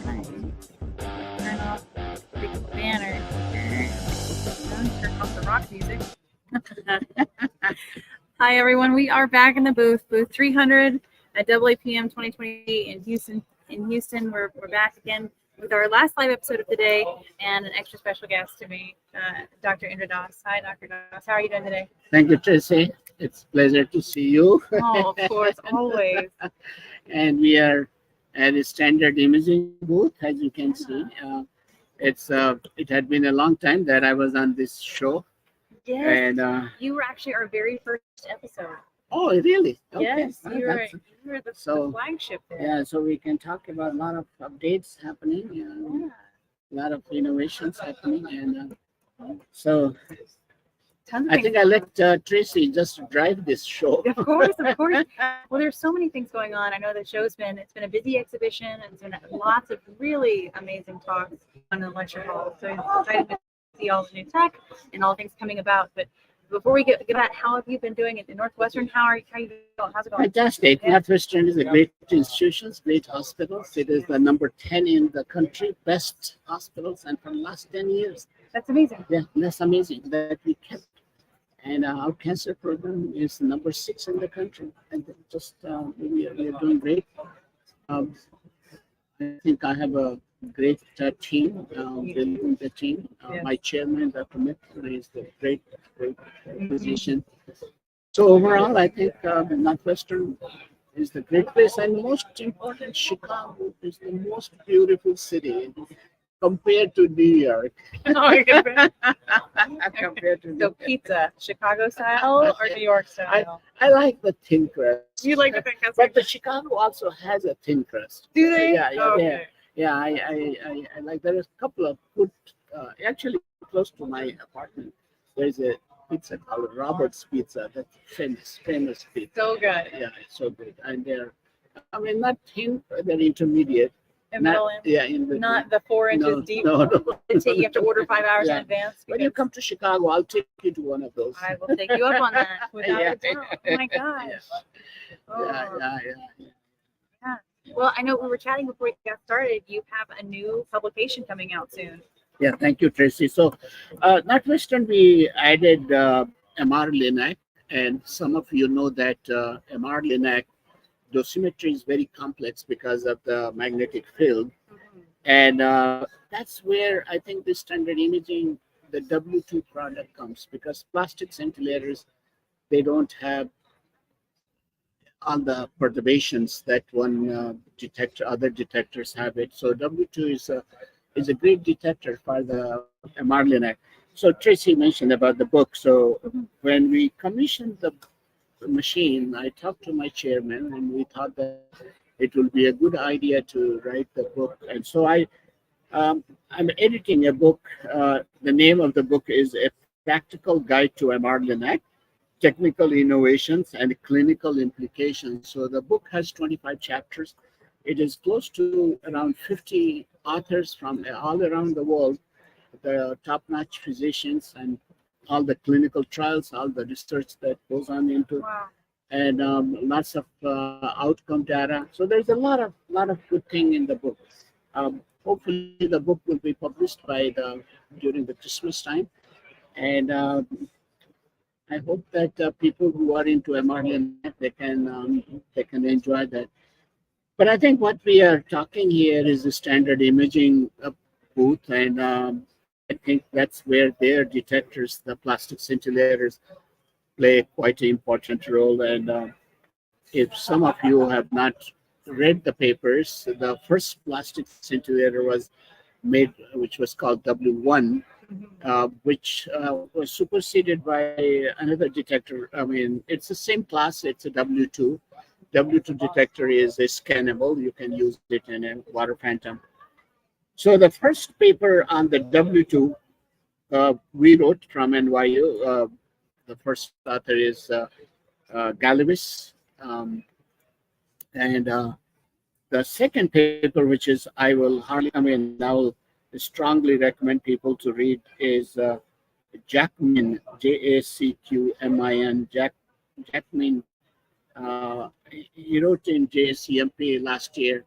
Nice. Turn off the banner. Turn off the rock music. Hi, everyone. We are back in the booth 300 at AAPM 2020 in Houston. We're back again with our last live episode of the day and an extra special guest to me, Dr. Indra Das. Hi, Dr. Das. How are you doing today? Thank you, Tracy. It's a pleasure to see you. Oh, of course, always. And we are at a standard imaging booth, as you can see. It had been a long time that I was on this show. Yes, and you were actually our very first episode. Oh, really? Okay. Yes, you were the flagship there. Yeah, so we can talk about a lot of updates happening, a lot of innovations happening, and so I think I let Tracy just drive this show. Of course, of course. Well, there's so many things going on. I know the show's been a busy exhibition, and it's been lots of really amazing talks on the lecture hall. So it's exciting to see all the new tech and all the things coming about. But before we get that, how have you been doing in Northwestern? How are you doing? How's it going? Fantastic. Yeah. Northwestern is a great institution, great hospitals. It is the number 10 in the country, best hospitals, and for the last 10 years. That's amazing. Yeah, that's amazing that we kept. And our cancer program is number 6 in the country. And just we are doing great. I think I have a great team, building the team. My chairman, Dr. Mitchell, is the great position. So overall, I think Northwestern is the great place. And most important, Chicago is the most beautiful city compared to New York. Compared to so pizza, Chicago style or New York style? I like the thin crust. You like the thin crust? But the Chicago also has a thin crust. Do they? Yeah, yeah, okay. Yeah. I like. There is a couple of good. Actually, close to my apartment, there's a pizza called Robert's Pizza. That's famous pizza. So good. Yeah, it's so good. And they're, not thin. They're intermediate. Not the 4 inches deep. No. You have to order 5 hours in advance. When you come to Chicago, I'll take you to one of those. I will take you up on that without a doubt. Oh my gosh. Yeah. Well, I know we were chatting before we got started. You have a new publication coming out soon. Yeah, thank you, Tracy. So, Northwestern, we added MR-Linac, and some of you know that MR-Linac dosimetry is very complex because of the magnetic field. And that's where I think the standard imaging, the W2 product comes, because plastic scintillators, they don't have all the perturbations that one other detectors have it. So W2 is a great detector for the MR-Linac. So Tracy mentioned about the book. So when we commissioned the machine, I talked to my chairman, and we thought that it would be a good idea to write the book. And so I'm editing a book. The name of the book is A Practical Guide to MR-Linac, Technical Innovations and Clinical Implications. So the book has 25 chapters. It is close to around 50 authors from all around the world, the top-notch physicians, and all the clinical trials, all the research that goes on into, and lots of outcome data. So there's a lot of good thing in the book. Hopefully, the book will be published during the Christmas time, and I hope that people who are into MR-Linac, they can enjoy that. But I think what we are talking here is the standard imaging booth, and I think that's where their detectors, the plastic scintillators, play quite an important role. And if some of you have not read the papers, the first plastic scintillator was made, which was called W1, which was superseded by another detector. I mean, it's the same class, it's a W2. W2 detector is scannable. You can use it in a water phantom. So the first paper on the W2 we wrote from NYU. The first author is Galavis. And the second paper, which is I will strongly recommend people to read, is Jackmin, Jackmin. Jackmin, he wrote in JCMP last year.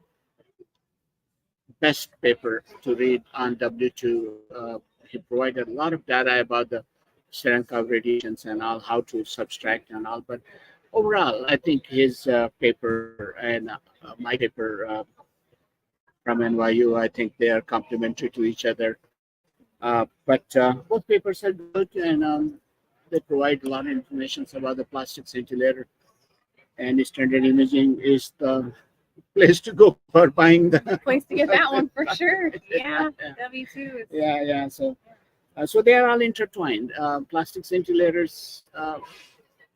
best paper to read on W2. He provided a lot of data about the Cherenkov radiations and all, how to subtract and all. But overall, I think his paper and my paper from NYU, I think they are complementary to each other. But both papers are good, and they provide a lot of information about the plastic scintillator. And standard imaging is the place to go for buying the Place to get that one for sure. Yeah, W2. yeah. So they are all intertwined. Plastic scintillators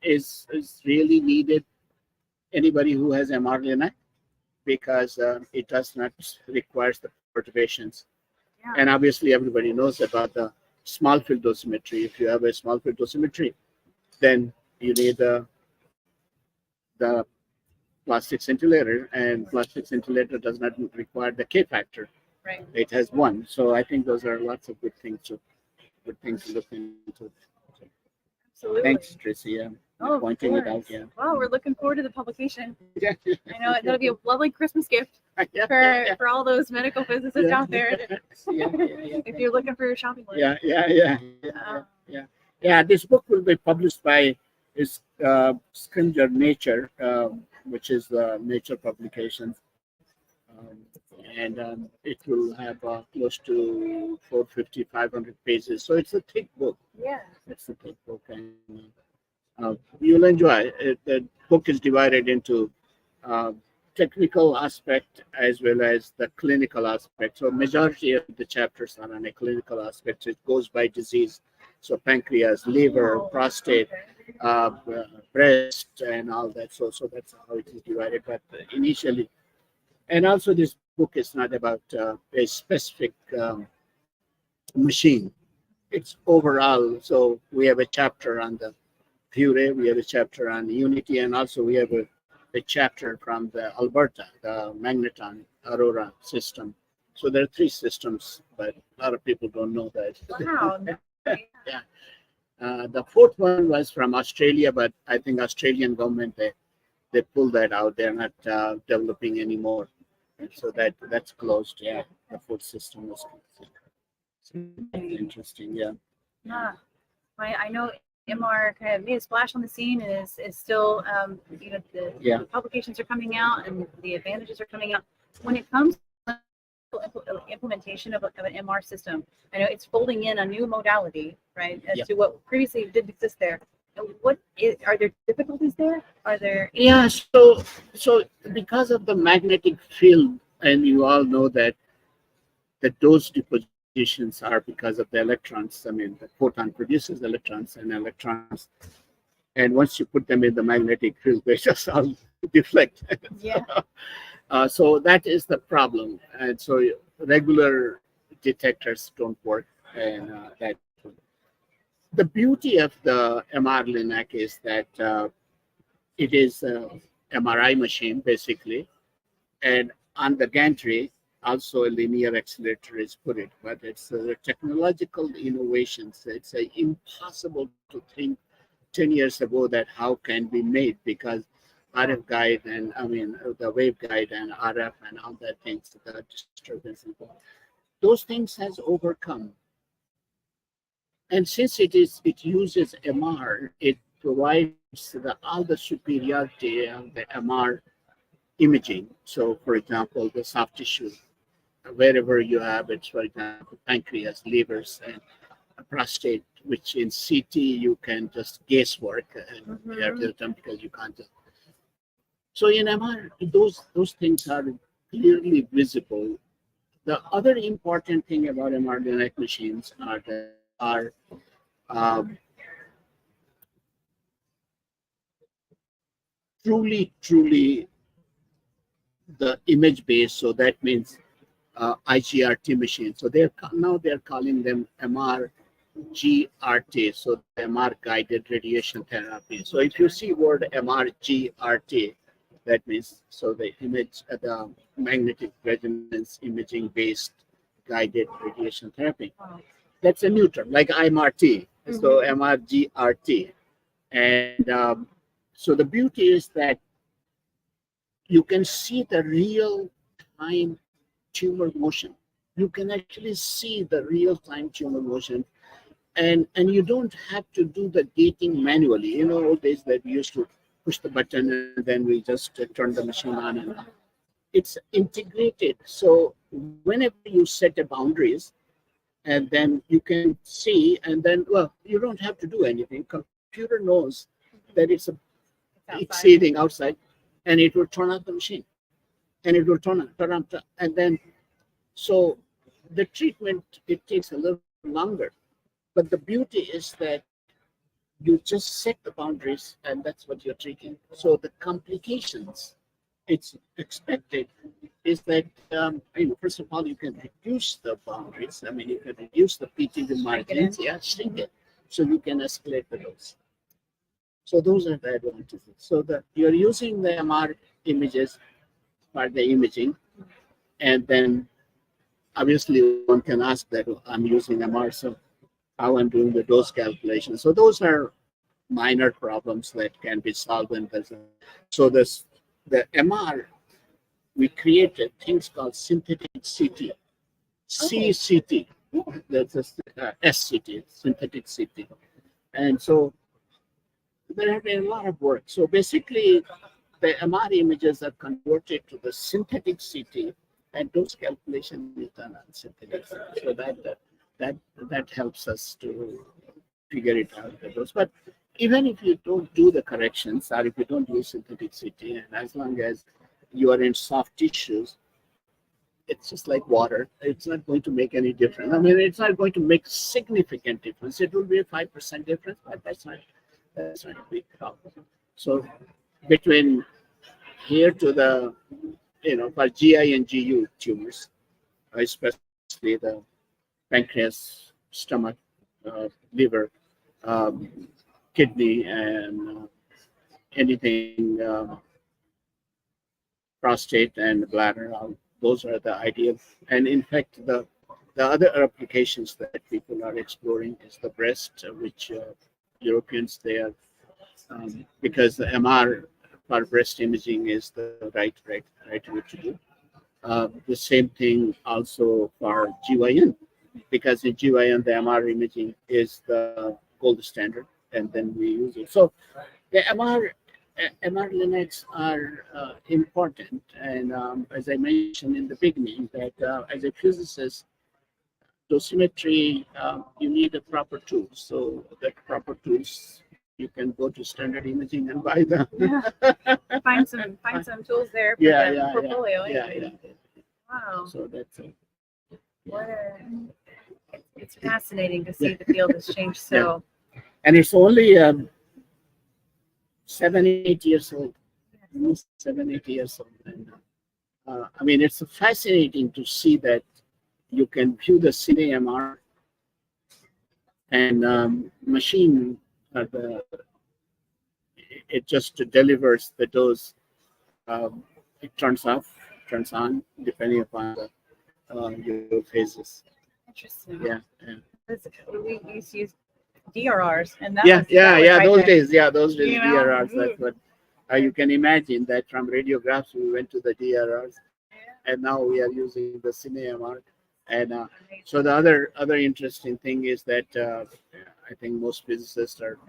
is really needed. Anybody who has MR-Linac, because it does not requires the perturbations. Yeah. And obviously, everybody knows about the small field dosimetry. If you have a small field dosimetry, then you need the plastic scintillator, and plastic scintillator does not require the K factor. Right. It has one. So I think those are lots of good things to look into. Absolutely. Thanks, Tracy. Yeah, Oh, pointing it out. Yeah. Well, we're looking forward to the publication. Yeah. I know that'll be a lovely Christmas gift Yeah. for all those medical physicists Yeah. out there. Yeah. If you're looking for your shopping list. Yeah. This book will be published by Scringer Nature, which is the Nature publications, and it will have close to 450, 500 pages. So it's a thick book. Yeah. It's a thick book, and you'll enjoy it. The book is divided into technical aspect as well as the clinical aspect. So majority of the chapters are on a clinical aspect. It goes by disease. So pancreas, liver, prostate, breast, and all that. So that's how it is divided. But initially, and also this book is not about a specific machine. It's overall. So we have a chapter on the Pure, we have a chapter on Unity, and also we have a chapter from the Alberta, the Magneton Aurora system. So there are 3 systems, but a lot of people don't know that. Wow. Yeah. The 4th one was from Australia, but I think Australian government they pulled that out. They're not developing anymore, so that's closed. Yeah, the 4th system was closed. So interesting. Yeah. I know MR kind of made a splash on the scene and is still, the publications are coming out and the advantages are coming out. When it comes to implementation of an MR system, I know it's folding in a new modality, right, as to what previously didn't exist there. Are there difficulties there? Are there? Yeah, so because of the magnetic field, and you all know that those depositions are because of the electrons. I mean, the photon produces electrons, and once you put them in the magnetic field, they just all deflect. Yeah. So that is the problem, and so regular detectors don't work, and that. The beauty of the MR-Linac is that it is a MRI machine basically, and on the gantry also a linear accelerator is put it. But it's technological innovations. It's impossible to think 10 years ago that how can be made, because RF guide and the wave guide and RF and all that things, the disturbance, those things has overcome. And since it uses MR, it provides all the superiority of the MR imaging. So, for example, the soft tissue, wherever you have it, for example, pancreas, livers, and prostate, which in CT you can just guesswork because you can't. So in MR, those things are clearly visible. The other important thing about MR-Linac machines are truly the image based. So that means IGRT machines. So they're calling them MRGRT. So MR guided radiation therapy. So if you see word MRGRT, that means the magnetic resonance imaging based guided radiation therapy. That's a new term, like IMRT. So MRGRT. And so the beauty is that you can see the real time tumor motion. You can actually see the real-time tumor motion, and you don't have to do the gating manually. Old days that we used to push the button and then we just turn the machine on and off. It's integrated. So whenever you set the boundaries, and then you can see, and then, well, you don't have to do anything. Computer knows that it's exceeding outside, and it will turn off the machine, and it will turn on, and then, so the treatment, it takes a little longer. But the beauty is that you just set the boundaries, and that's what you're treating. So the complications, it's expected, is that first of all, you can reduce the boundaries. I mean, you can reduce the PTV margins, shrink it, so you can escalate the dose. So those are the advantages. So that you're using the MR images for the imaging, and then obviously one can ask that, I'm using MR, so how I'm doing the dose calculation. So those are minor problems that can be solved in this. So the MR, we created things called synthetic CT, CCT, that's a SCT, synthetic CT. And so there have been a lot of work. So basically, the MR images are converted to the synthetic CT, and dose calculation is done on synthetic CT. So that helps us to figure it out, the dose. But even if you don't do the corrections, or if you don't use synthetic CT, and as long as you are in soft tissues, it's just like water. It's not going to make any difference. I mean, it's not going to make significant difference. It will be a 5% difference, but that's not a big problem. So between here to the, for GI and GU tumors, especially the pancreas, stomach, liver, kidney, and anything, prostate and bladder, those are the ideal. And in fact, the other applications that people are exploring is the breast, which Europeans, they are, because the MR for breast imaging is the right way to do. The same thing also for GYN, because in GYN, the MR imaging is the gold standard, and then we use it. So the MR linacs are important, and as I mentioned in the beginning, that as a physicist, dosimetry, you need a proper tool. So that proper tools, you can go to Standard Imaging and buy them. Find some tools there for the portfolio. Yeah. Wow. So that's it. It's fascinating to see the field has changed so. And it's only 7-8 years old. 7-8 years old. And I mean, it's fascinating to see that you can view the CineMR and machine, it just delivers the dose. It turns off, turns on, depending upon your phases. Interesting. Yeah. We used to use DRRs, and that those days DRRs. That's what you can imagine, that from radiographs we went to the DRRs, and now we are using the CineMR. And so the other interesting thing is that I think most physicists are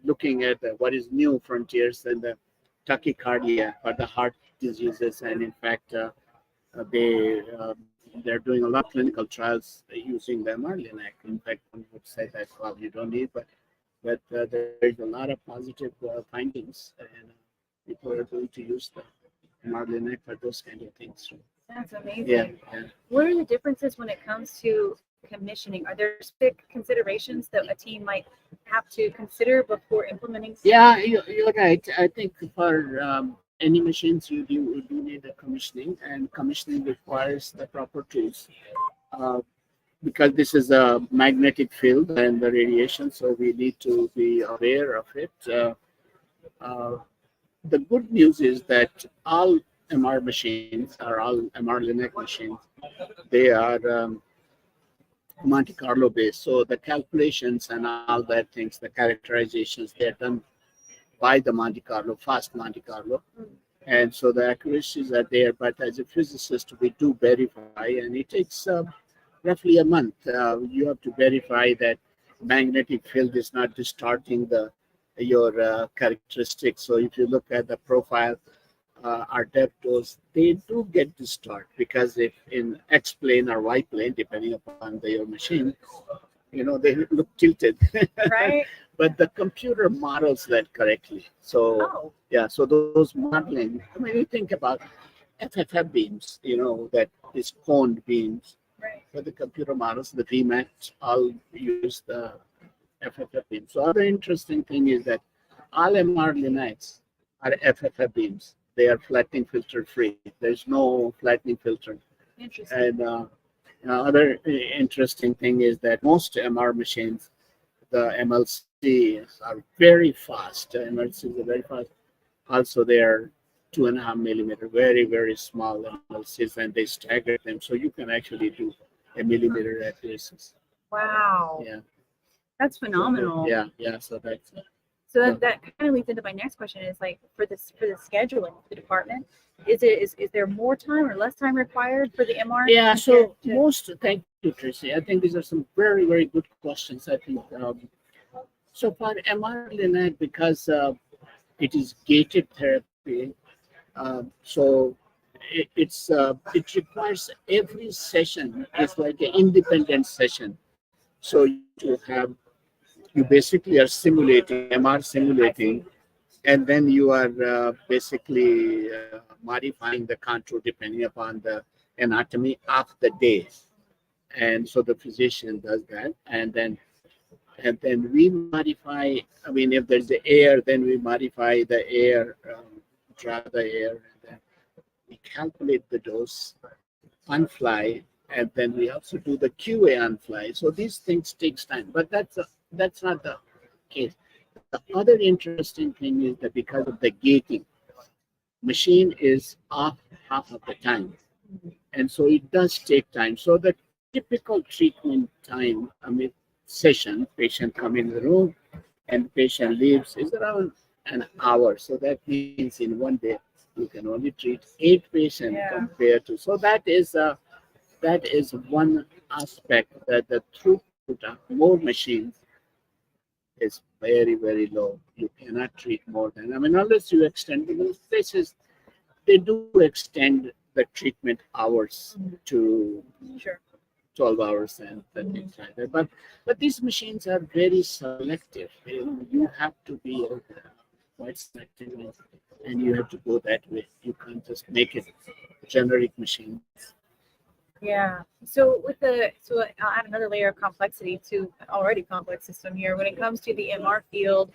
looking at what is new frontiers and the tachycardia for the heart diseases, and in fact they're doing a lot of clinical trials using the MR-Linac. In fact, one would say that, well, you don't need, but there's a lot of positive findings, and people are going to use the MR-Linac for those kind of things. That's amazing. Yeah. What are the differences when it comes to commissioning? Are there specific considerations that a team might have to consider before implementing? Yeah, you're right. I think for any machines, you do need a commissioning, and commissioning requires the proper tools, because this is a magnetic field and the radiation, so we need to be aware of it. The good news is that all MR machines, or all MR-Linac machines, they are Monte Carlo based. So the calculations and all that things, the characterizations, they're done by the Monte Carlo, fast Monte Carlo. and so the accuracies are there. But as a physicist, we do verify, and it takes roughly a month. You have to verify that magnetic field is not distorting the your characteristics. So if you look at the profile, our depth dose, they do get distorted because if in X plane or Y plane, depending upon your machine, they look tilted. Right. But the computer models that correctly. So Oh, yeah, so those modeling. I mean, you think about FFF beams, that is coned beams. right. For the computer models, the VMAX all use the FFF beam. So other interesting thing is that all MR Linux are FFF beams. They are flattening filter free. There's no flattening filter. Interesting. And other interesting thing is that most MR machines, the MLCs are very fast. MLCs are very fast. Also, they are 2.5 millimeter, very, very small MLCs, and they stagger them. So you can actually do a millimeter accuracies. Wow. Yeah. That's phenomenal. Yeah, yeah. So that's So that kind of leads into my next question is like for the scheduling of the department, is there more time or less time required for the MR? yeah. So to- thank you, Tracy. I think these are some very, very good questions. I think so for MR Linac, because it is gated therapy, so it requires every session is like an independent session. So you basically are simulating MR simulating, and then you are basically modifying the contour depending upon the anatomy of the day. And so the physician does that, and then we modify. I mean, if there's the air, then we modify the air, draw the air, and then we calculate the dose on fly, and then we also do the QA on fly. So these things takes time, but that's not the case. The other interesting thing is that because of the gating, machine is off half of the time, and so it does take time. So the typical treatment time, I mean, session, patient come in the room and patient leaves is around an hour. So that means in one day you can only treat 8 patients Yeah. compared to. So that is one aspect, that the throughput of more machines is very, very low. You cannot treat more than, I mean, unless you extend those places, they do extend the treatment hours to Sure. 12 hours and things like that. But these machines are very selective. You have to be quite selective, and you have to go that way. You can't just make it generic machine. Yeah. So I'll add another layer of complexity to an already complex system here. When it comes to the MR field,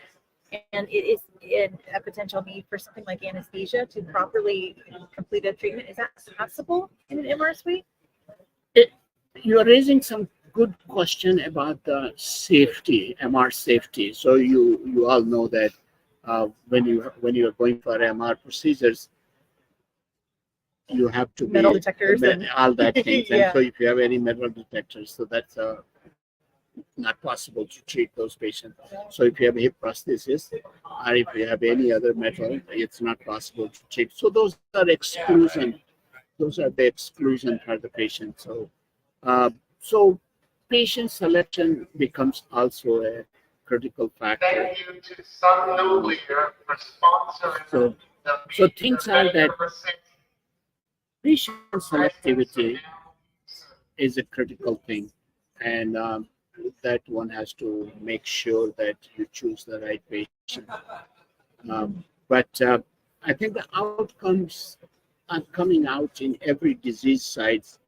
and it is in a potential need for something like anesthesia to properly complete a treatment, is that possible in an MR suite? You are raising some good question about the safety, MR safety. So you all know that when you are going for MR procedures, you have to Metal be detectors and all that things. Yeah. And so if you have any metal detectors, so that's not possible to treat those patients. So if you have a hip prosthesis, or if you have any other metal, it's not possible to treat. So those are exclusion. Those are the exclusion for the patient. So patient selection becomes also a critical factor. Thank you to Sun Nuclear for sponsoring So, the so things are that 50% patient selectivity is a critical thing, and that one has to make sure that you choose the right patient. But I think the outcomes are coming out in every disease sites.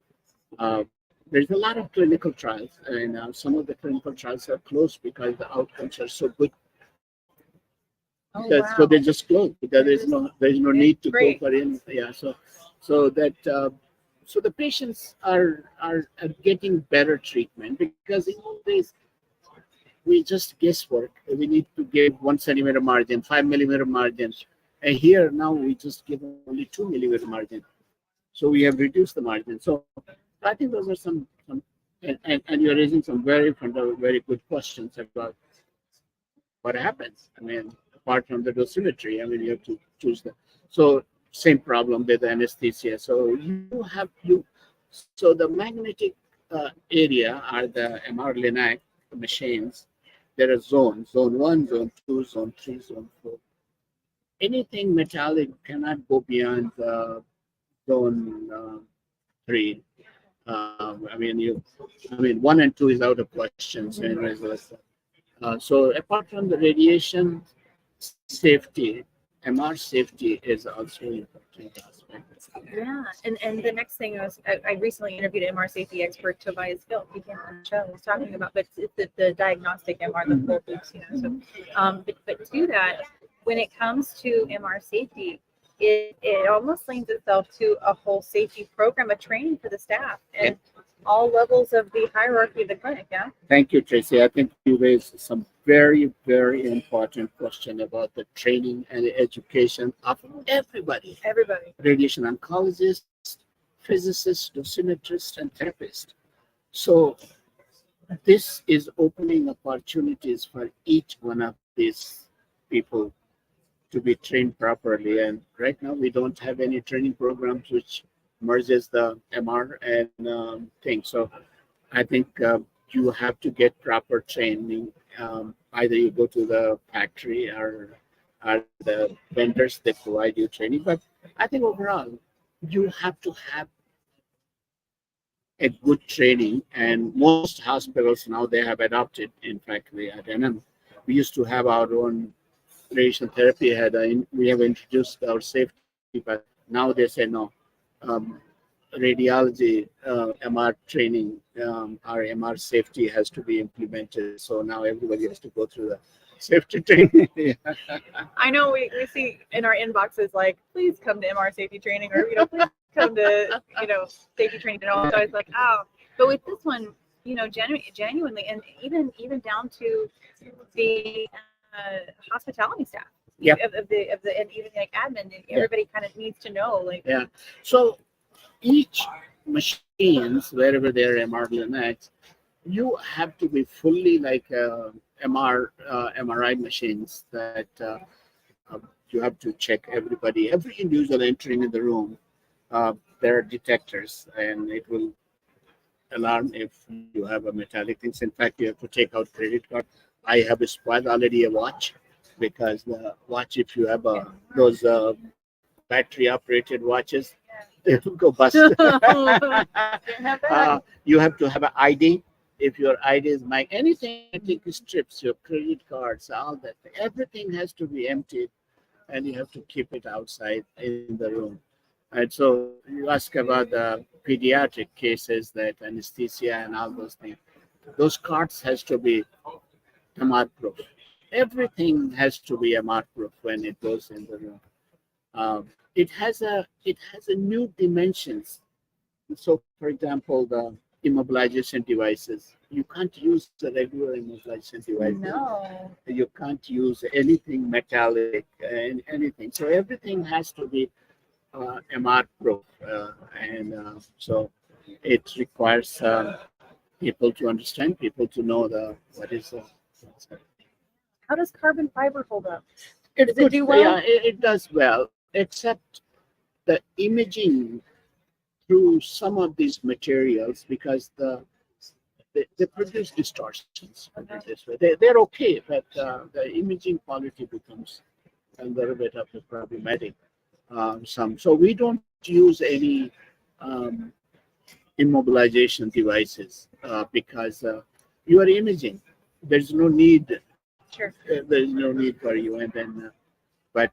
Uh, there's a lot of clinical trials, and some of the clinical trials are closed because the outcomes are so good. Oh, So wow. they just close because there's no need to Great. go for in. Yeah. So the patients are getting better treatment, because in old days we just guesswork. We need to give 1 centimeter margin, 5 millimeter margins, and here now we just give only 2 millimeter margin. So we have reduced the margin. So I think those are some and you're raising some very good questions about what happens. I mean, apart from the dosimetry, I mean, you have to choose the. So same problem with anesthesia. So so the magnetic area are the MR Linac machines. There are zones: zone 1, zone 2, zone 3, zone 4. Anything metallic cannot go beyond zone 3. I mean, 1 and 2 is out of question. So, anyways, so apart from the radiation safety, MR safety is also an important aspect. Yeah, and the next thing was I recently interviewed an MR safety expert, Tobias Gill. He came on the show. He was talking about, but it's the diagnostic MR, the full boots, you know. So, but to that, when it comes to MR safety, it almost lends itself to a whole safety program, a training for the staff, and all levels of the hierarchy of the clinic. Yeah. Thank you, Tracy. I think you raised some very, very important question about the training and the education of everybody. Everybody. Radiation oncologists, physicists, dosimetrists, and therapists. So this is opening opportunities for each one of these people to be trained properly. And right now we don't have any training programs which merges the MR and thing. So I think you have to get proper training. Either you go to the factory or the vendors that provide you training. But I think overall, you have to have a good training. And most hospitals now, they have adopted. In fact, we at NM, we used to have our own radiation therapy. We have introduced our safety, but now they say no. Radiology MR training, our MR safety has to be implemented. So now everybody has to go through the safety training. Yeah. I know we see in our inboxes like, please come to MR safety training, or please come to safety training and all. So I was like, oh, but with this one, genuinely, and even down to the hospitality staff. Yep. Of the and even like admin, everybody kind of needs to know like. Yeah. So each machines, wherever they're MR Linacs, you have to be fully like MRI machines that you have to check everybody, every individual entering in the room. There are detectors, and it will alarm if you have a metallic things. In fact, you have to take out credit card. I have spoiled already a watch, because the watch, if you have those battery operated watches, they will go bust. You have to have an ID. If your ID is anything, I think strips, your credit cards, all that, everything has to be emptied, and you have to keep it outside in the room. And so you ask about the pediatric cases, that anesthesia and all those things. Those cards has to be MR proof. Everything has to be MR proof when it goes in the room. It has a new dimensions. So, for example, the immobilization devices, you can't use the regular immobilization device. No. You can't use anything metallic and anything. So everything has to be MR proof, and so it requires people to understand, people to know what is. How does carbon fiber hold up? Does it do well? Yeah, it does well, except the imaging through some of these materials, because they produce distortions. They're okay, but the imaging quality becomes a little bit of a problematic. So we don't use any immobilization devices because you are imaging. There's no need. Sure. There's no need for you, and then, but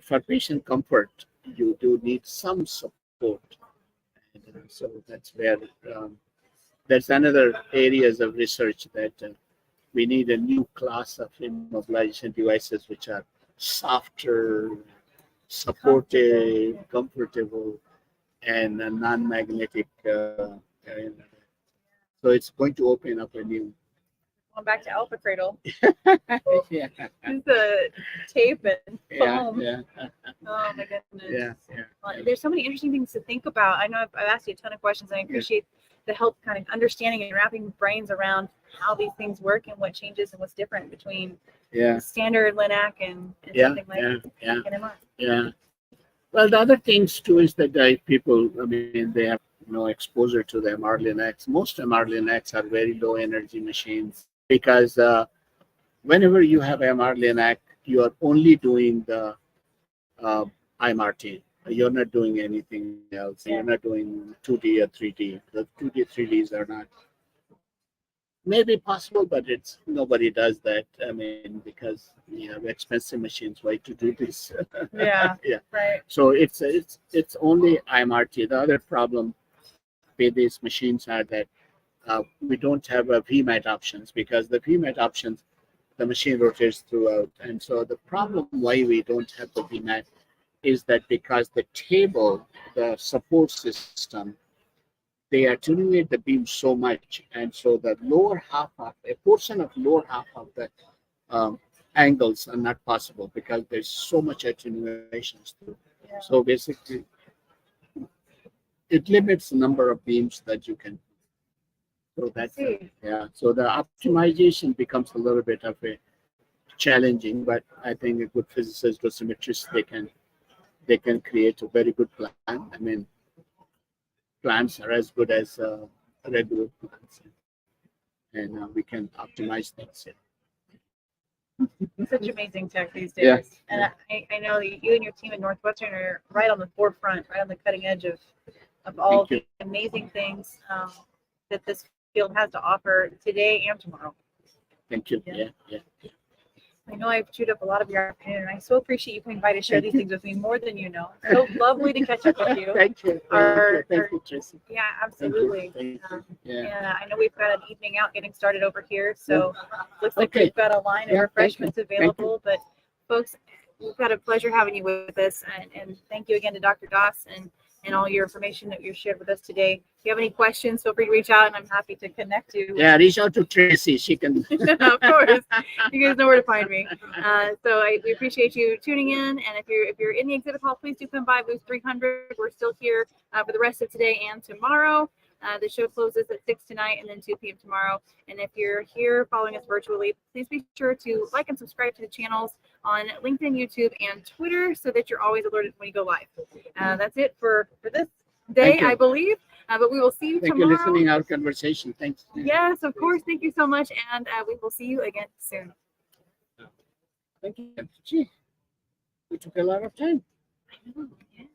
for patient comfort, you do need some support. And, so that's where there's another areas of research that we need a new class of immobilization devices which are softer, supportive, comfortable, and non-magnetic. So it's going to open up a new. Going back to Alpha Cradle. Yeah. It's the tape and foam. Yeah. Oh my goodness. Yeah. Well, there's so many interesting things to think about. I know I've asked you a ton of questions. I appreciate the help kind of understanding and wrapping brains around how these things work and what changes and what's different between standard LINAC and something like NMR. Yeah. Well, the other things too is that people, I mean, they have no exposure to the MR LINACs. Most MR LINACs are very low energy machines because whenever you have MR LINAC, you are only doing the IMRT. You're not doing anything else. You're not doing 2D or 3D. The 2D, 3Ds are not maybe possible, but it's nobody does that. I mean, because we have expensive machines, why to do this? Yeah. Right. So it's only IMRT. The other problem with these machines are that we don't have a VMAT options, because the VMAT options, the machine rotates throughout. And so the problem why we don't have the VMAT is that because the table, the support system, they attenuate the beam so much, and so the lower half of a portion of lower half of the angles are not possible because there's so much attenuations. Yeah. So basically, it limits the number of beams that you can. So that's So the optimization becomes a little bit of a challenging, but I think a good physicist, dosimetrist, they can create a very good plan. I mean, plans are as good as regular plans, and we can optimize things. Such amazing tech these days. And I know that you and your team at Northwestern are right on the forefront, right on the cutting edge of all the amazing things that this field has to offer today and tomorrow. Thank you. Yeah. I know I've chewed up a lot of your afternoon, and I so appreciate you coming by to share these things with me more than you know. So lovely to catch up with you. Thank you. Thank you, Tracy. Yeah, absolutely. Thank you. And I know we've got an evening out getting started over here, so looks like we've got a line of refreshments available. But folks, we've got a pleasure having you with us, and thank you again to Dr. Doss and all your information that you shared with us today. If you have any questions, feel free to reach out, and I'm happy to connect you. Yeah, reach out to Tracy. She can. Of course, you guys know where to find me. So we appreciate you tuning in, and if you're in the exhibit hall, please do come by booth 300. We're still here for the rest of today and tomorrow. The show closes at 6 tonight and then 2 p.m. tomorrow. And if you're here following us virtually, please be sure to like and subscribe to the channels on LinkedIn, YouTube, and Twitter so that you're always alerted when we go live. That's it for this day, I believe. But we will see you tomorrow. Thank you for listening to our conversation. Thanks. Yes, of course. Thank you so much. And we will see you again soon. Thank you. Gee, we took a lot of time. I know. Yeah.